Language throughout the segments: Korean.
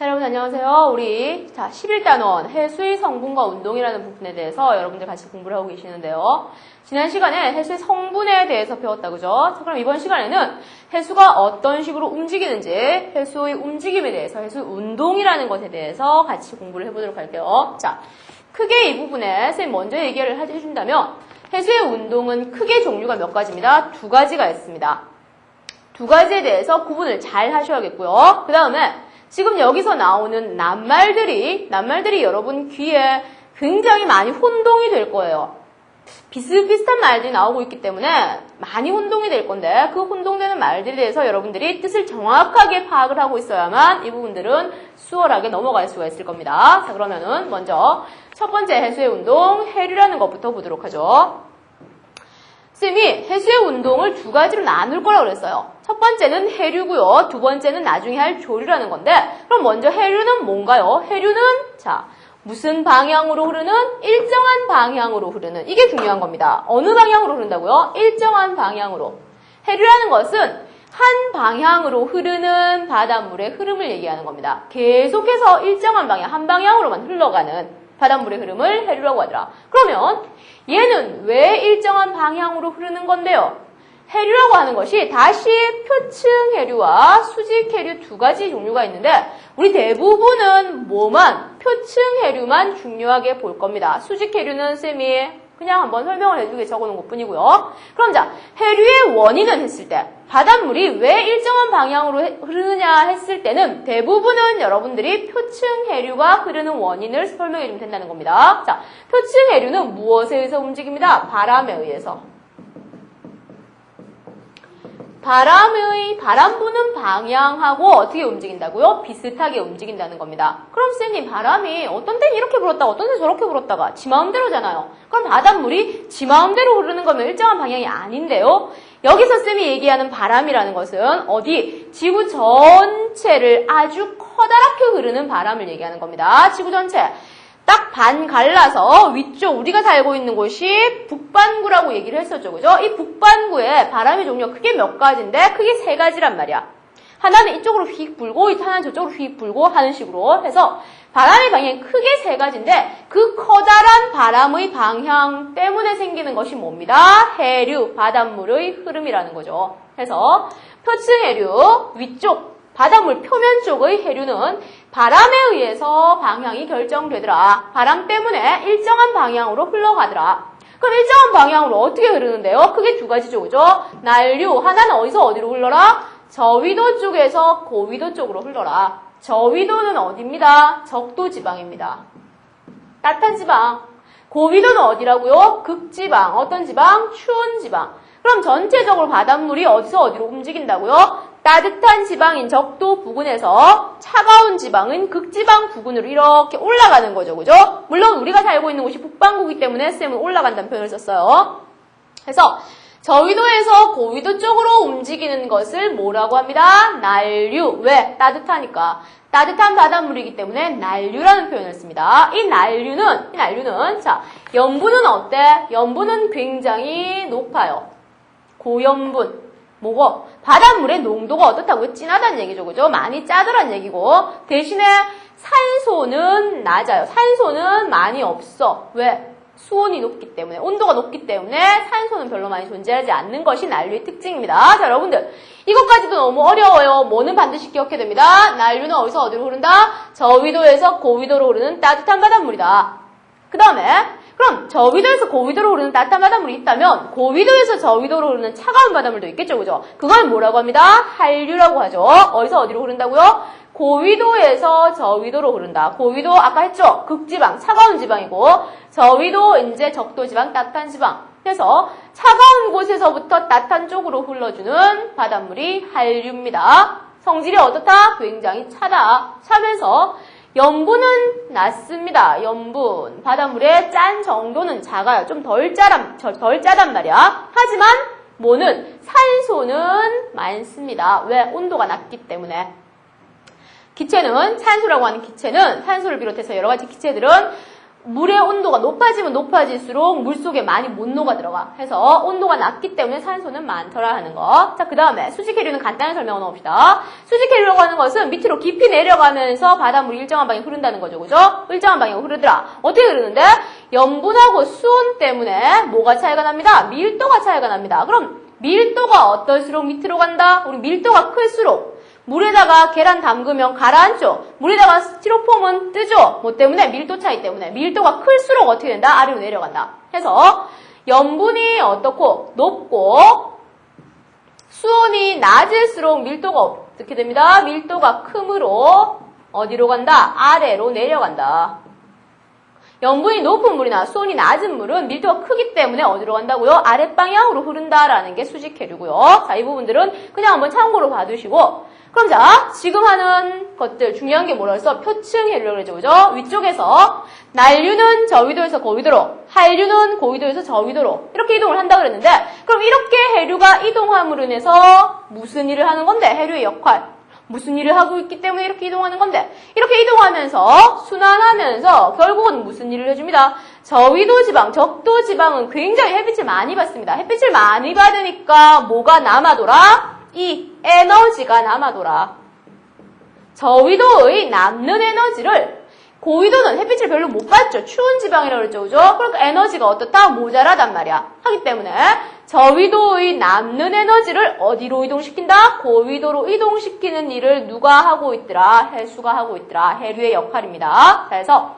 자, 여러분 안녕하세요. 우리 11단원 해수의 성분과 운동이라는 부분에 대해서 여러분들 같이 공부를 하고 계시는데요. 지난 시간에 해수의 성분에 대해서 배웠다, 그죠? 자, 그럼 이번 시간에는 해수가 어떤 식으로 움직이는지, 해수의 움직임에 대해서, 해수 운동이라는 것에 대해서 같이 공부를 해보도록 할게요. 자, 크게 이 부분에 선생님 먼저 얘기를 해준다면 해수의 운동은 크게 종류가 몇 가지입니다. 두 가지가 있습니다. 두 가지에 대해서 구분을 잘 하셔야겠고요. 그 다음에 지금 여기서 나오는 낱말들이 여러분 귀에 굉장히 많이 혼동이 될 거예요. 비슷비슷한 말들이 나오고 있기 때문에 많이 혼동이 될 건데 그 혼동되는 말들에 대해서 여러분들이 뜻을 정확하게 파악을 하고 있어야만 이 부분들은 수월하게 넘어갈 수가 있을 겁니다. 자, 그러면은 먼저 첫 번째 해수의 운동, 해류라는 것부터 보도록 하죠. 쌤이 해수의 운동을 두 가지로 나눌 거라고 그랬어요. 첫 번째는 해류고요. 두 번째는 나중에 할 조류라는 건데 그럼 먼저 해류는 뭔가요? 해류는 자 무슨 방향으로 흐르는? 일정한 방향으로 흐르는. 이게 중요한 겁니다. 어느 방향으로 흐른다고요? 일정한 방향으로. 해류라는 것은 한 방향으로 흐르는 바닷물의 흐름을 얘기하는 겁니다. 계속해서 일정한 방향, 한 방향으로만 흘러가는 바닷물의 흐름을 해류라고 하더라. 그러면 얘는 왜 일정한 방향으로 흐르는 건데요? 해류라고 하는 것이 다시 표층 해류와 수직 해류 두 가지 종류가 있는데 우리 대부분은 뭐만? 표층 해류만 중요하게 볼 겁니다. 수직 해류는 쌤이 그냥 한번 설명을 해주게 적어놓은 것뿐이고요. 그럼 자, 해류의 원인은 했을 때 바닷물이 왜 일정한 방향으로 흐르느냐 했을 때는 대부분은 여러분들이 표층 해류가 흐르는 원인을 설명해 주면 된다는 겁니다. 자, 표층 해류는 무엇에 의해서 움직입니다? 바람에 의해서. 바람 부는 방향하고 어떻게 움직인다고요? 비슷하게 움직인다는 겁니다. 그럼 쌤님 바람이 어떤 때는 이렇게 불었다가 어떤 때는 저렇게 불었다가 지 마음대로잖아요. 그럼 바닷물이 지 마음대로 흐르는 거면 일정한 방향이 아닌데요. 여기서 쌤이 얘기하는 바람이라는 것은 어디? 지구 전체를 아주 커다랗게 흐르는 바람을 얘기하는 겁니다. 지구 전체. 딱 반 갈라서 위쪽 우리가 살고 있는 곳이 북반구라고 얘기를 했었죠. 그죠? 이 북반구에 바람의 종류가 크게 몇 가지인데 크게 세 가지란 말이야. 하나는 이쪽으로 휙 불고 하나는 저쪽으로 휘 불고 하는 식으로 해서 바람의 방향이 크게 세 가지인데 그 커다란 바람의 방향 때문에 생기는 것이 뭡니다? 해류, 바닷물의 흐름이라는 거죠. 그래서 표층 해류, 위쪽 바닷물 표면 쪽의 해류는 바람에 의해서 방향이 결정되더라. 바람 때문에 일정한 방향으로 흘러가더라. 그럼 일정한 방향으로 어떻게 흐르는데요? 크게 두 가지죠, 그죠? 난류, 하나는 어디서 어디로 흘러라? 저위도 쪽에서 고위도 쪽으로 흘러라. 저위도는 어디입니다? 적도 지방입니다. 따뜻한 지방. 고위도는 어디라고요? 극지방. 어떤 지방? 추운 지방. 그럼 전체적으로 바닷물이 어디서 어디로 움직인다고요? 따뜻한 지방인 적도 부근에서 차가운 지방은 극지방 부근으로 이렇게 올라가는 거죠. 그죠? 물론 우리가 살고 있는 곳이 북반구이기 때문에 쌤은 올라간다는 표현을 썼어요. 그래서 저위도에서 고위도 쪽으로 움직이는 것을 뭐라고 합니다? 난류. 왜? 따뜻하니까. 따뜻한 바닷물이기 때문에 난류라는 표현을 씁니다. 이 난류는 자, 염분은 어때? 염분은 굉장히 높아요. 고염분. 뭐고? 바닷물의 농도가 어떻다고요? 진하다는 얘기죠. 그죠? 많이 짜더란 얘기고. 대신에 산소는 낮아요. 산소는 많이 없어. 왜? 수온이 높기 때문에, 온도가 높기 때문에 산소는 별로 많이 존재하지 않는 것이 난류의 특징입니다. 자, 여러분들. 이것까지도 너무 어려워요. 뭐는 반드시 기억해야 됩니다. 난류는 어디서 어디로 흐른다? 저위도에서 고위도로 흐르는 따뜻한 바닷물이다. 그 다음에 그럼 저위도에서 고위도로 흐르는 따뜻한 바닷물이 있다면 고위도에서 저위도로 흐르는 차가운 바닷물도 있겠죠. 그죠? 그걸 뭐라고 합니다? 한류라고 하죠. 어디서 어디로 흐른다고요? 고위도에서 저위도로 흐른다. 고위도 아까 했죠? 극지방, 차가운 지방이고 저위도 이제 적도 지방, 따뜻한 지방. 그래서 차가운 곳에서부터 따뜻한 쪽으로 흘러주는 바닷물이 한류입니다. 성질이 어떻다? 굉장히 차다. 차면서 염분은 낮습니다. 염분. 바닷물의 짠 정도는 작아요. 좀 덜 짜단 말이야. 하지만 뭐는? 산소는 많습니다. 왜? 온도가 낮기 때문에. 기체는, 산소라고 하는 기체는 산소를 비롯해서 여러 가지 기체들은 물의 온도가 높아지면 높아질수록 물속에 많이 못 녹아 들어가. 해서 온도가 낮기 때문에 산소는 많더라 하는 거. 자, 그 다음에 수직해류는 간단히 설명해 놓읍시다. 수직해류라고 하는 것은 밑으로 깊이 내려가면서 바닷물이 일정한 방향에 흐른다는 거죠. 그죠? 일정한 방향으로 흐르더라. 어떻게 흐르는데? 염분하고 수온 때문에 뭐가 차이가 납니다? 밀도가 차이가 납니다. 그럼 밀도가 어떨수록 밑으로 간다? 우리 밀도가 클수록 물에다가 계란 담그면 가라앉죠. 물에다가 스티로폼은 뜨죠. 뭐 때문에? 밀도 차이 때문에. 밀도가 클수록 어떻게 된다? 아래로 내려간다. 해서 염분이 어떻고 높고 수온이 낮을수록 밀도가 어떻게 됩니다? 밀도가 크므로 어디로 간다? 아래로 내려간다. 염분이 높은 물이나 수온이 낮은 물은 밀도가 크기 때문에 어디로 간다고요? 아랫방향으로 흐른다라는 게 수직해류고요. 자, 이 부분들은 그냥 한번 참고로 봐두시고 그럼 자, 지금 하는 것들 중요한 게 뭐라 그랬어? 표층해류라고 그러죠. 그죠? 위쪽에서 난류는 저위도에서 고위도로, 한류는 고위도에서 저위도로 이렇게 이동을 한다 그랬는데 그럼 이렇게 해류가 이동함으로 인해서 무슨 일을 하는 건데? 해류의 역할. 무슨 일을 하고 있기 때문에 이렇게 이동하는 건데 이렇게 이동하면서 순환하면서 결국은 무슨 일을 해줍니다. 저위도 지방, 적도 지방은 굉장히 햇빛을 많이 받습니다. 햇빛을 많이 받으니까 뭐가 남아돌아? 이 에너지가 남아돌아. 저위도의 남는 에너지를 고위도는 햇빛을 별로 못 받죠. 추운 지방이라고 그랬죠. 그죠? 그러니까 에너지가 어떻다? 모자라단 말이야. 하기 때문에 저위도의 남는 에너지를 어디로 이동시킨다? 고위도로 이동시키는 일을 누가 하고 있더라? 해수가 하고 있더라. 해류의 역할입니다. 그래서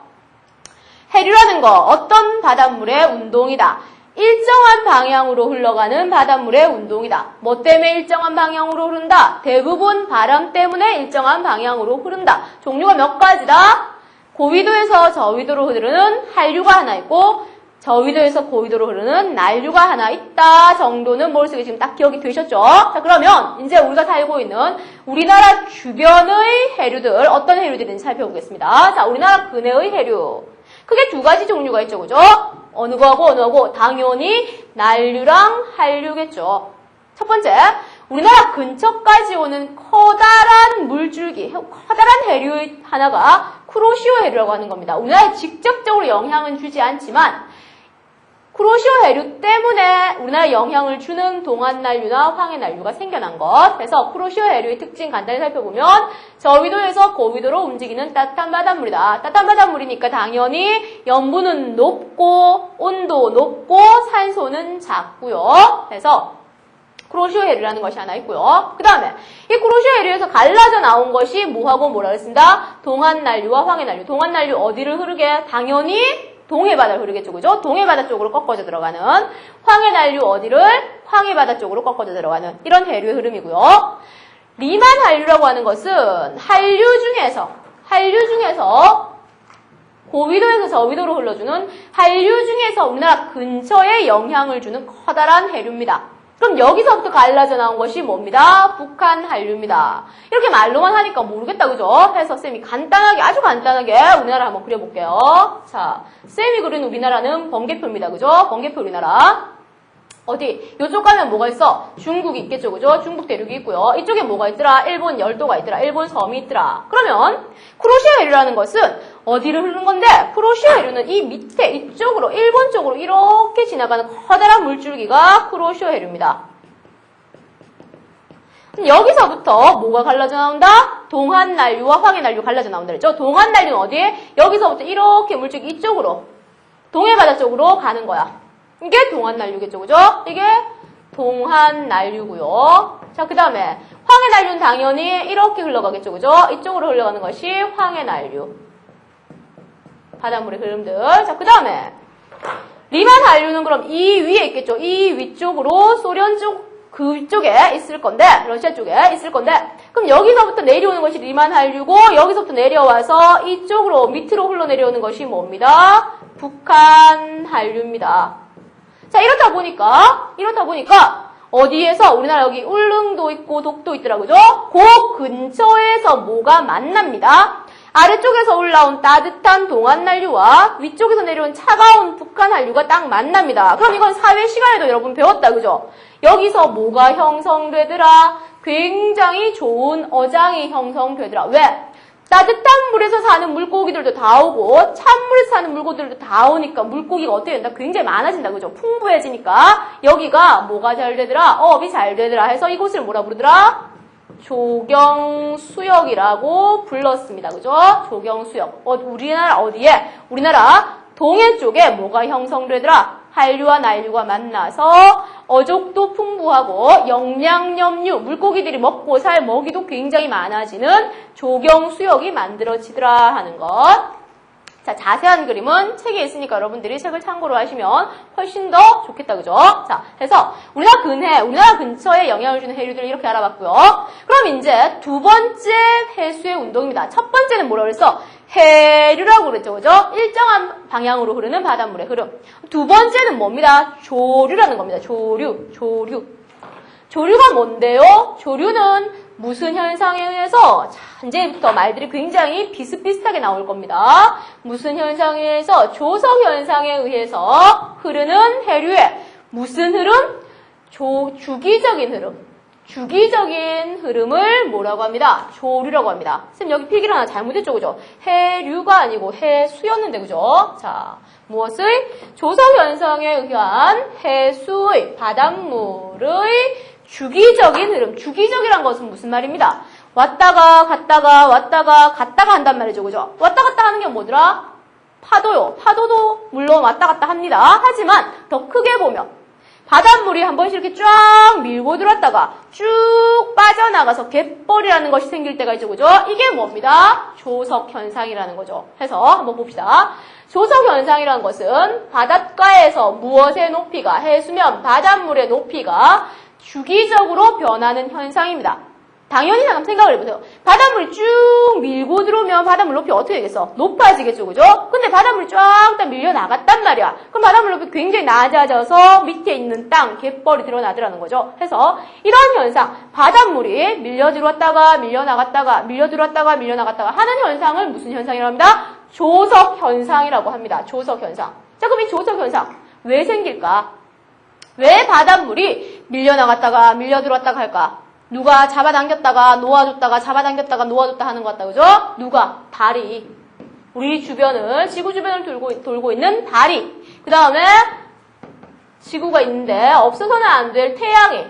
해류라는 거 어떤 바닷물의 운동이다. 일정한 방향으로 흘러가는 바닷물의 운동이다. 뭐 때문에 일정한 방향으로 흐른다? 대부분 바람 때문에 일정한 방향으로 흐른다. 종류가 몇 가지다? 고위도에서 저위도로 흐르는 한류가 하나 있고 저위도에서 고위도로 흐르는 난류가 하나 있다 정도는 머릿속에 지금 딱 기억이 되셨죠? 자, 그러면 이제 우리가 살고 있는 우리나라 주변의 해류들 어떤 해류들인지 살펴보겠습니다. 자, 우리나라 근해의 해류 크게 두 가지 종류가 있죠. 그죠? 어느 거하고 어느 거하고 당연히 난류랑 한류겠죠. 첫 번째, 우리나라 근처까지 오는 커다란 물줄기, 커다란 해류 하나가 쿠로시오 해류라고 하는 겁니다. 우리나라에 직접적으로 영향은 주지 않지만 쿠로시오 해류 때문에 우리나라에 영향을 주는 동안난류나 황해난류가 생겨난 것. 그래서 쿠로시오 해류의 특징 간단히 살펴보면 저위도에서 고위도로 움직이는 따뜻한 바닷물이다. 따뜻한 바닷물이니까 당연히 염분은 높고 온도 높고 산소는 작고요. 그래서 쿠로시오 해류라는 것이 하나 있고요. 그 다음에 이 쿠로시오 해류에서 갈라져 나온 것이 뭐하고 뭐라 그랬습니다? 동안난류와 황해난류. 동안난류 어디를 흐르게? 당연히 동해바다를 흐르겠죠. 그죠? 동해바다 쪽으로 꺾어져 들어가는 황해난류 어디를? 황해바다 쪽으로 꺾어져 들어가는 이런 해류의 흐름이고요. 리만 한류라고 하는 것은 한류 중에서 고위도에서 저위도로 흘러주는 한류 중에서 우리나라 근처에 영향을 주는 커다란 해류입니다. 그럼 여기서부터 갈라져 나온 것이 뭡니다? 북한 한류입니다. 이렇게 말로만 하니까 모르겠다, 그죠? 해서 쌤이 간단하게, 아주 간단하게 우리나라 한번 그려볼게요. 자, 쌤이 그린 우리나라는 번개표입니다, 그죠? 번개표 우리나라. 어디? 이쪽 가면 뭐가 있어? 중국이 있겠죠, 그죠? 중국 대륙이 있고요. 이쪽에 뭐가 있더라? 일본 열도가 있더라. 일본 섬이 있더라. 그러면 쿠로시오 해류라는 것은 어디를 흐르는 건데? 쿠로시오 해류는 이 밑에 이쪽으로 일본 쪽으로 이렇게 지나가는 커다란 물줄기가 쿠로시오 해류입니다. 여기서부터 뭐가 갈라져 나온다? 동안난류와 황해난류 갈라져 나온다 그랬죠? 동안난류는 어디에? 여기서부터 이렇게 물줄기 이쪽으로 동해바다 쪽으로 가는 거야. 이게 동안난류겠죠, 그죠? 이게 동안난류고요. 자, 그 다음에 황해난류는 당연히 이렇게 흘러가겠죠, 그죠? 이쪽으로 흘러가는 것이 황해난류. 바닷물의 흐름들. 자, 그 다음에 리만 한류는 그럼 이 위에 있겠죠? 이 위쪽으로 소련 쪽 그쪽에 있을 건데, 러시아 쪽에 있을 건데, 그럼 여기서부터 내려오는 것이 리만 한류고 여기서부터 내려와서 이쪽으로 밑으로 흘러내려오는 것이 뭡니다? 북한 한류입니다. 자, 이렇다 보니까 어디에서 우리나라 여기 울릉도 있고 독도 있더라, 그죠? 그 근처에서 뭐가 만납니다. 아래쪽에서 올라온 따뜻한 동안난류와 위쪽에서 내려온 차가운 북한 한류가 딱 만납니다. 그럼 이건 사회 시간에도 여러분 배웠다, 그죠? 여기서 뭐가 형성되더라? 굉장히 좋은 어장이 형성되더라. 왜? 따뜻한 물에서 사는 물고기들도 다 오고 찬물에서 사는 물고기들도 다 오니까 물고기가 어떻게 된다? 굉장히 많아진다. 그죠? 풍부해지니까 여기가 뭐가 잘 되더라? 어업이 잘 되더라 해서 이곳을 뭐라 부르더라? 조경수역이라고 불렀습니다. 그죠? 조경수역. 우리나라 어디에? 우리나라 동해 쪽에 뭐가 형성되더라? 한류와 난류가 만나서 어족도 풍부하고 영양염류, 물고기들이 먹고 살 먹이도 굉장히 많아지는 조경수역이 만들어지더라 하는 것. 자, 자세한 그림은 책에 있으니까 여러분들이 책을 참고로 하시면 훨씬 더 좋겠다, 그죠? 자, 그래서 우리나라 근처에 영향을 주는 해류들을 이렇게 알아봤고요. 그럼 이제 두 번째 해수의 운동입니다. 첫 번째는 뭐라고 그랬어? 해류라고 그랬죠, 그죠? 일정한 방향으로 흐르는 바닷물의 흐름. 두 번째는 뭡니다? 조류라는 겁니다. 조류. 조류가 뭔데요? 조류는 무슨 현상에 의해서, 자, 이제부터 말들이 굉장히 비슷비슷하게 나올 겁니다. 무슨 현상에 의해서? 조석 현상에 의해서 흐르는 해류의 무슨 흐름? 주기적인 흐름. 주기적인 흐름을 뭐라고 합니다? 조류라고 합니다. 선생님 여기 필기를 하나 잘못했죠, 그죠? 해류가 아니고 해수였는데, 그죠? 자, 무엇의? 조석 현상에 의한 해수의 바닷물의 주기적인 흐름. 주기적이란 것은 무슨 말입니다? 왔다가 갔다가 한단 말이죠, 그죠? 왔다 갔다 하는 게 뭐더라? 파도요. 파도도 물론 왔다 갔다 합니다. 하지만 더 크게 보면 바닷물이 한 번씩 이렇게 쫙 밀고 들어왔다가 쭉 빠져나가서 갯벌이라는 것이 생길 때가 있죠, 그죠? 이게 뭡니다? 조석 현상이라는 거죠. 해서 한번 봅시다. 조석 현상이라는 것은 바닷가에서 무엇의 높이가, 해수면 바닷물의 높이가 주기적으로 변하는 현상입니다. 당연히 한번 생각을 해보세요. 바닷물이 쭉 밀고 들어오면 바닷물 높이 어떻게 되겠어? 높아지겠죠, 그죠? 근데 바닷물이 쫙 밀려나갔단 말이야. 그럼 바닷물 높이 굉장히 낮아져서 밑에 있는 땅, 갯벌이 드러나더라는 거죠. 해서 이런 현상, 바닷물이 밀려 들어왔다가 밀려나갔다가 밀려 들어왔다가 밀려나갔다가 하는 현상을 무슨 현상이라고 합니다? 조석 현상이라고 합니다. 조석 현상. 자, 그럼 이 조석 현상 왜 생길까? 왜 바닷물이 밀려나갔다가 밀려 들어왔다가 할까? 누가 잡아당겼다가 놓아줬다가 잡아당겼다가 놓아줬다 하는 것 같다, 그죠? 누가? 달이. 우리 주변을, 지구 주변을 돌고 있는 달이. 그 다음에 지구가 있는데 없어서는 안 될 태양이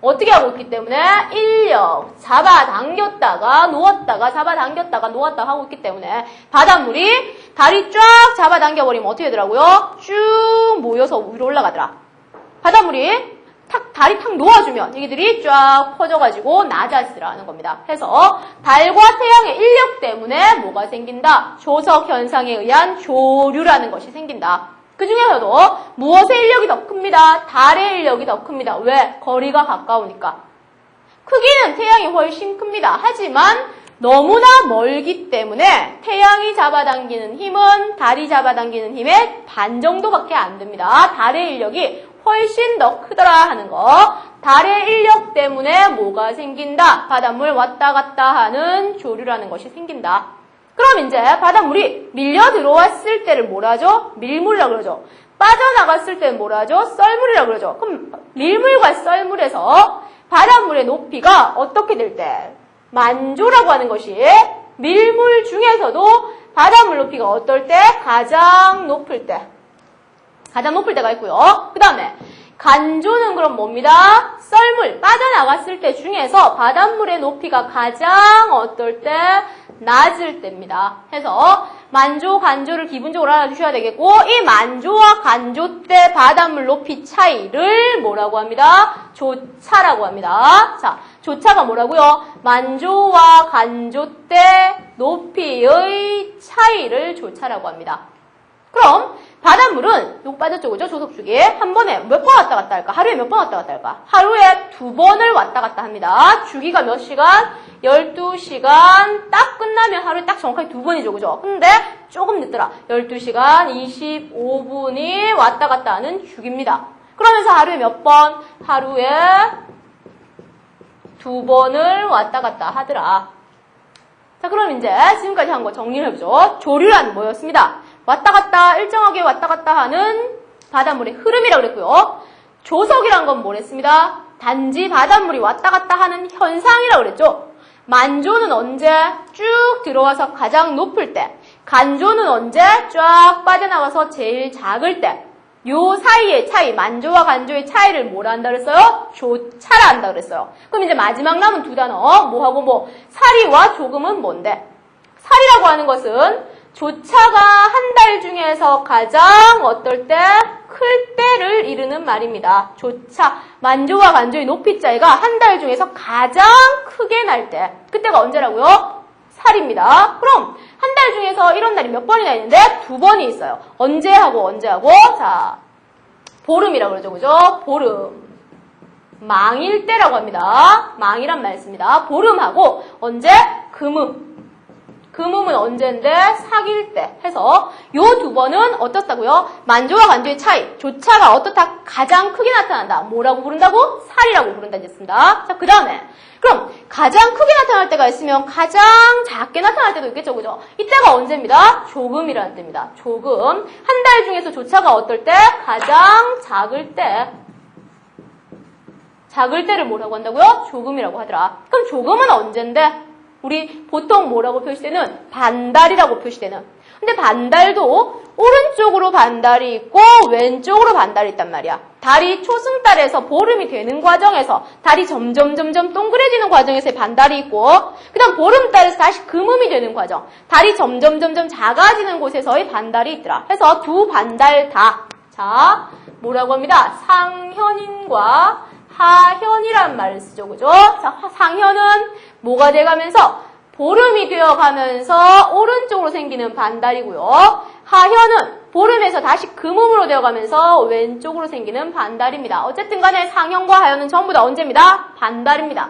어떻게 하고 있기 때문에 인력, 잡아당겼다가 놓았다가 잡아당겼다가 놓았다가 하고 있기 때문에 바닷물이 달이 쫙 잡아당겨버리면 어떻게 되더라고요? 쭉 모여서 위로 올라가더라. 바닷물이 달이 탁 놓아주면 얘기들이 쫙 퍼져가지고 낮아지더라는 겁니다. 해서 달과 태양의 인력 때문에 뭐가 생긴다? 조석 현상에 의한 조류라는 것이 생긴다. 그 중에서도 무엇의 인력이 더 큽니다? 달의 인력이 더 큽니다. 왜? 거리가 가까우니까. 크기는 태양이 훨씬 큽니다. 하지만 너무나 멀기 때문에 태양이 잡아당기는 힘은 달이 잡아당기는 힘의 반 정도밖에 안 됩니다. 달의 인력이 훨씬 더 크더라 하는 거. 달의 인력 때문에 뭐가 생긴다? 바닷물 왔다 갔다 하는 조류라는 것이 생긴다. 그럼 이제 바닷물이 밀려 들어왔을 때를 뭐라 하죠? 밀물이라고 그러죠. 빠져나갔을 때는 뭐라 하죠? 썰물이라고 그러죠. 그럼 밀물과 썰물에서 바닷물의 높이가 어떻게 될 때? 만조라고 하는 것이 밀물 중에서도 바닷물 높이가 어떨 때? 가장 높을 때. 가장 높을 때가 있고요. 그 다음에 간조는 그럼 뭡니다? 썰물, 빠져나갔을 때 중에서 바닷물의 높이가 가장 어떨 때? 낮을 때입니다. 해서 만조, 간조를 기본적으로 알아주셔야 되겠고 이 만조와 간조 때 바닷물 높이 차이를 뭐라고 합니다? 조차라고 합니다. 자, 조차가 뭐라고요? 만조와 간조 때 높이의 차이를 조차라고 합니다. 그럼 바닷물은 요거 빠졌죠, 그죠? 조석주기에 한 번에 몇 번 왔다 갔다 할까? 하루에 몇 번 왔다 갔다 할까? 하루에 2번을 왔다 갔다 합니다. 주기가 몇 시간? 12시간 딱 끝나면 하루에 딱 정확하게 2번이죠, 그죠? 근데 조금 늦더라. 12시간 25분이 왔다 갔다 하는 주기입니다. 그러면서 하루에 몇 번? 하루에 2번을 왔다 갔다 하더라. 자, 그럼 이제 지금까지 한 거 정리를 해보죠. 조류란 뭐였습니다? 왔다 갔다, 일정하게 왔다 갔다 하는 바닷물의 흐름이라고 그랬고요. 조석이란 건 뭐랬습니다? 단지 바닷물이 왔다 갔다 하는 현상이라고 그랬죠. 만조는 언제 쭉 들어와서 가장 높을 때, 간조는 언제 쫙 빠져나가서 제일 작을 때, 요 사이의 차이, 만조와 간조의 차이를 뭐라 한다 그랬어요? 조차라 한다 그랬어요. 그럼 이제 마지막 남은 두 단어, 뭐하고 뭐, 사리와 조금은 뭔데? 사리라고 하는 것은 조차가 한 달 중에서 가장 어떨 때? 클 때를 이르는 말입니다. 조차, 만조와 간조의 높이 차이가 한 달 중에서 가장 크게 날 때. 그때가 언제라고요? 살입니다. 그럼 한 달 중에서 이런 날이 몇 번이나 있는데? 2번이 있어요. 언제 하고 언제 하고? 자, 보름이라고 그러죠. 그죠? 보름. 망일 때라고 합니다. 망이란 말 씁니다. 보름하고 언제? 금음. 금음은 언제인데? 사귈 때 해서 요 2번은 어떻다고요? 만조와 간조의 차이, 조차가 어떻다? 가장 크게 나타난다. 뭐라고 부른다고? 살이라고 부른다 했습니다. 자, 그 다음에 그럼 가장 크게 나타날 때가 있으면 가장 작게 나타날 때도 있겠죠. 그죠? 이때가 언제입니다? 조금이라는 때입니다. 조금. 한 달 중에서 조차가 어떨 때? 가장 작을 때. 작을 때를 뭐라고 한다고요? 조금이라고 하더라. 그럼 조금은 언젠데? 우리 보통 뭐라고 표시되는? 반달이라고 표시되는. 근데 반달도 오른쪽으로 반달이 있고 왼쪽으로 반달이 있단 말이야. 달이 초승달에서 보름이 되는 과정에서 달이 점점 동그래지는 과정에서의 반달이 있고 그 다음 보름달에서 다시 금음이 되는 과정. 달이 점점 작아지는 곳에서의 반달이 있더라. 그래서 두 반달 다. 자, 뭐라고 합니다? 상현인과 하현이란 말을 쓰죠. 그죠? 자, 상현은 뭐가 돼가면서 보름이 되어가면서 오른쪽으로 생기는 반달이고요. 하현은 보름에서 다시 금음으로 되어가면서 왼쪽으로 생기는 반달입니다. 어쨌든 간에 상현과 하현은 전부 다 언제입니다? 반달입니다.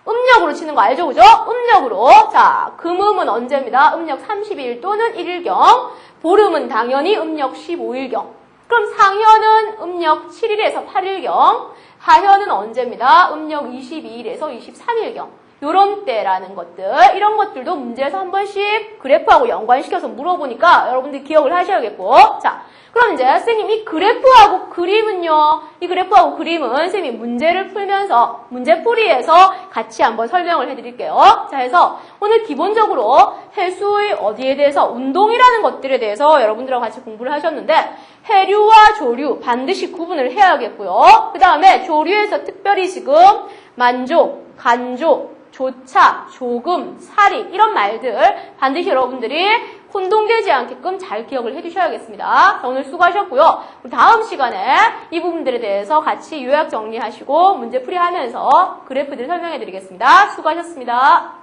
음력으로 치는 거 알죠? 그죠? 음력으로. 자, 금음은 언제입니다? 음력 30일 또는 1일경. 보름은 당연히 음력 15일경. 그럼 상현은 음력 7일에서 8일경. 하현은 언제입니다? 음력 22일에서 23일경. 요런 때라는 것들, 이런 것들도 문제에서 한 번씩 그래프하고 연관시켜서 물어보니까 여러분들이 기억을 하셔야겠고. 자, 그럼 이제 선생님 이 그래프하고 그림은요, 이 그래프하고 그림은 선생님이 문제를 풀면서 문제풀이에서 같이 한번 설명을 해드릴게요. 자, 해서 오늘 기본적으로 해수의 어디에 대해서 운동이라는 것들에 대해서 여러분들하고 같이 공부를 하셨는데 해류와 조류 반드시 구분을 해야겠고요. 그 다음에 조류에서 특별히 지금 만조, 간조, 조차, 조금, 사리 이런 말들 반드시 여러분들이 혼동되지 않게끔 잘 기억을 해두셔야겠습니다. 자, 오늘 수고하셨고요. 우리 다음 시간에 이 부분들에 대해서 같이 요약 정리하시고 문제풀이하면서 그래프들 설명해드리겠습니다. 수고하셨습니다.